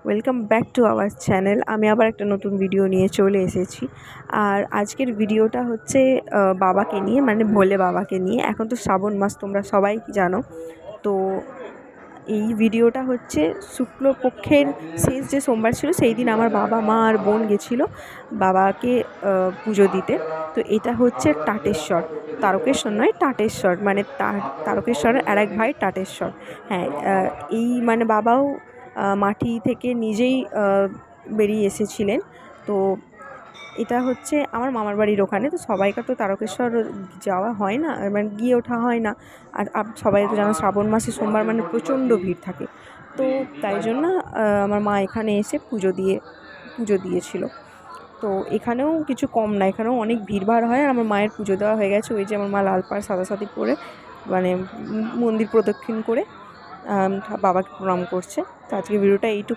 Welcome back to our channel. আমি আবার একটা নতুন ভিডিও নিয়ে চলে এসেছি। আর আজকের ভিডিওটা হচ্ছে বাবাকে নিয়ে, মানে ভোলে বাবাকে নিয়ে। এখন তো শ্রাবণ মাস, তোমরা সবাই জানো। তো এই ভিডিওটা হচ্ছে শুক্লপক্ষের শেষ যে সোমবার ছিল, সেই দিন আমার বাবা, মা আর বোন গেছিলো বাবাকে পুজো দিতে। তো এটা হচ্ছে টাটেশ্বর, তারকেশ্বর নয়, টাটেশ্বর, মানে তারকেশ্বরের আর এক ভাই টাটেশ্বর। হ্যাঁ, এই মানে বাবাও মাটি থেকে নিজেই বেরিয়ে এসেছিলেন। তো এটা হচ্ছে আমার মামার বাড়ির ওখানে। তো সবাইকার তো তারকেশ্বর যাওয়া হয় না, মানে গিয়ে ওঠা হয় না। আর সবাই তো জানো শ্রাবণ মাসে সোমবার মানে প্রচণ্ড ভিড় থাকে। তো তাই জন্য আমার মা এখানে এসে পুজো দিয়েছিল। তো এখানেও কিছু কম না, এখানেও অনেক ভিড়ভাড় হয়। আর আমার মায়ের পুজো দেওয়া হয়ে গেছে। ওই যে আমার মা লাল পাড় সাদা সাদি পরে, মানে মন্দির প্রদক্ষিণ করে বাবাকে প্রণাম করছে। তো আজকে ভিডিওটা এইটুকু।